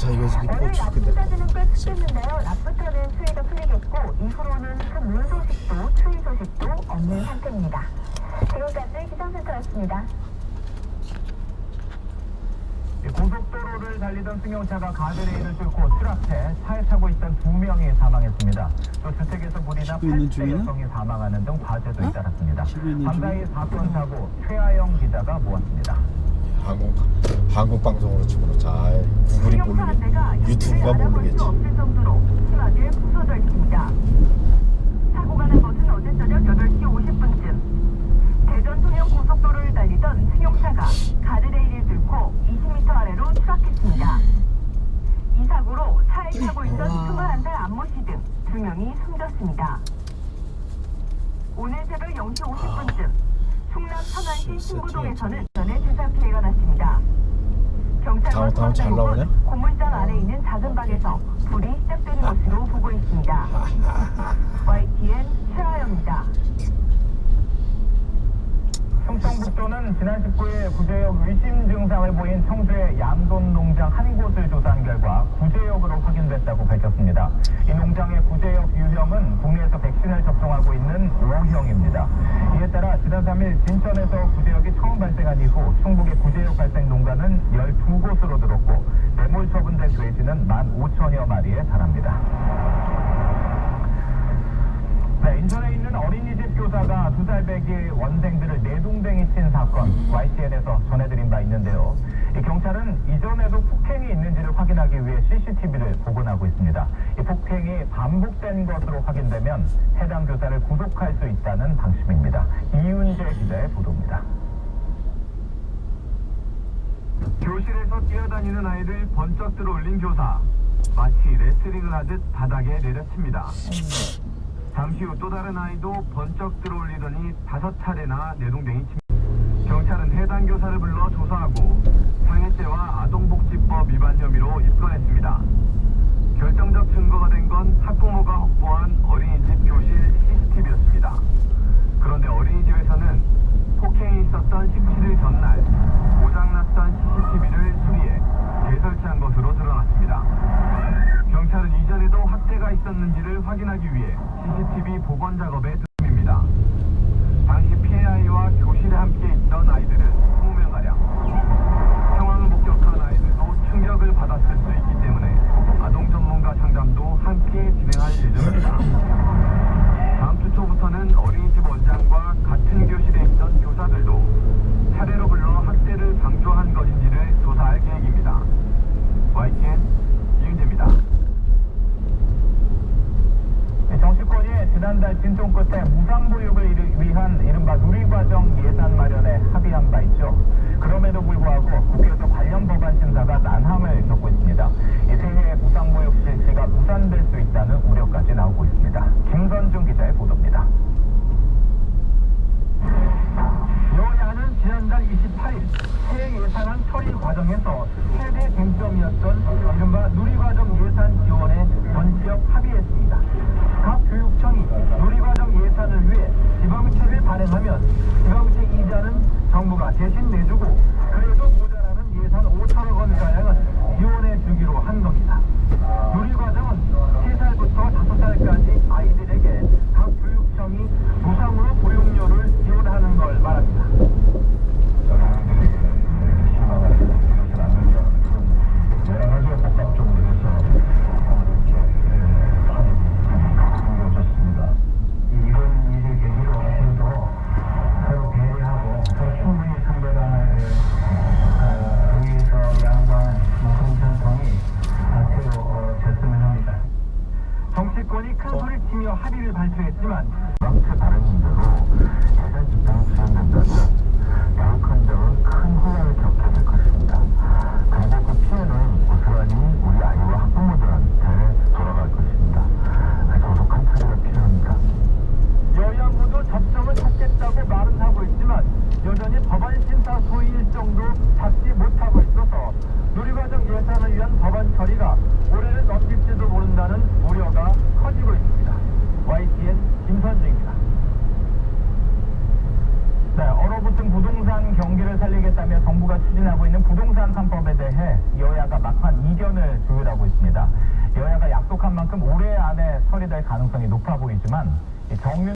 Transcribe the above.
자, 이거 리포트 근데 낮부터는 꽤 춥겠는데요. 낮부터는 추위가 풀리겠고 이후로는 큰 물 소식도 추위 소식도 없는 상태입니다. 지금까지 기상센터였습니다. 고속도로를 달리던 승용차가 가드레일을 뚫고 추락해 차에 타고 있던 2명이 사망했습니다. 또 주택에서 불이나 8대 여성이 사망하는 등 화재도 잇따랐습니다. 밤사이 사건 사고 최하영 기자가 모았습니다. 한국 방송으로 치고는 잘 구글이 모르겠, 유튜브가 모르겠지. 없을 정도로 심하게 부서져 있습니다. 사고가 난 것은 어제 저녁 8시 50분쯤 대전 통영 고속도로를 달리던 승용차가 가드레일을 뚫고 20m 아래로 추락했습니다. 이 사고로 차에 타고 있던 21살 안모씨 등 2명이 숨졌습니다. 오늘 새벽 0시 50분쯤 충남 천안시 신부동에서는 전에 주사 피해가 났습니다. 경찰과 소방당국은 고물상 아래 있는 작은 방에서 불이 시작된 것으로 보고 있습니다. YTN 최하영입니다. 충청북도는 지난 19일 구제역 의심 증상을 보인 청주의 양돈 농장 한 곳을 조사한 결과 구제역으로 확인됐다고 밝혔습니다. 이 농장의 구제역 유형은 국내에서 백신을 접종하고 있는 O형입니다. 이에 따라 지난 3일 진천에서 구제역이 처음 발생한 이후 충북의 구제역 발생 농가는 12곳으로 늘었고 매몰 처분된 돼지는 15,000여 마리에 달합니다. 네, 인천에 있는 어린이집 교사가 2살 배기 원생들을 내동댕이 친 사건 YTN에서 전해드린 바 있는데요. 이 경찰은 이전에도 폭행이 있는지를 확인하기 위해 CCTV를 복원하고 있습니다. 이 폭행이 반복된 것으로 확인되면 해당 교사를 구속할 수 있다는 방침입니다. 이윤재 기자의 보도입니다. 교실에서 뛰어다니는 아이를 번쩍 들어올린 교사. 마치 레슬링을 하듯 바닥에 내려칩니다. 잠시 후 또 다른 아이도 번쩍 들어올리더니 5차례나 내동댕이 칩니다. 경찰은 해당 교사를 불러 조사하고 상해죄와 아동복지법 위반 혐의로 입건했습니다. 결정적 증거가 된 건 학부모가 확보한 어린이집 교실 CCTV였습니다. 그런데 어린이집에서는 폭행이 있었던 17일 전날 고장났던 CCTV를 수리해 재설치한 것으로 드러났습니다. 경찰은 이전에도 학대가 있었는지를 확인하기 위해 CCTV 복원 작업에 들어갑니다. 당시 피해 아이와 교실에 함께 있던 아이들은 20명가량. 상황을 목격한 아이들도 충격을 받았을 수 있기 때문에 아동 전문가 상담도 함께 진행할 예정입니다. 다음 주 초부터는 어린이집 원장과 같은 교실에 있던 교사들도 차례로 불러 학대를 방조한 것인지를 조사할 계획입니다. YTN 이윤재입니다. 정치권이 지난달 진통 끝에 무상보육을 위한 이른바 누리과정 예산 마련에 합의한 바 있죠. 그럼에도 불구하고 국회에서 관련 법안 심사가 난항을 겪고 있습니다. 이 새해 무상보육 실시가 무산될 수 있다는 우려까지 나오고 있습니다. 김선중 기자의 보도입니다. 여야는 지난달 28일 새 예산안 처리 과정에서 최대 쟁점이었던 이른바 누리과정 예산 지원에 전격 합의했습니다. 각 교육청이 누리과정 예산을 위해 지방채를 발행하면 지방채 이자는 정부가 대신 내주고 그래도 모자라는 예산 5천억 원가량은 지원해 주기로 한 겁니다. 누리과정은 3살부터 5살까지 아이들에게 각 교육청이 무상으로 보육료를 지원하는 걸 말합니다. 여러 가지가 복합적으로 해서 이런 일을 계기로 앞으로도 서로 배려하고 더 충분히 상대방을 위해서 양방을 시간을 조율하고 있습니다. 여야가 약속한 만큼 올해 안에 처리될 가능성이 높아 보이지만 정윤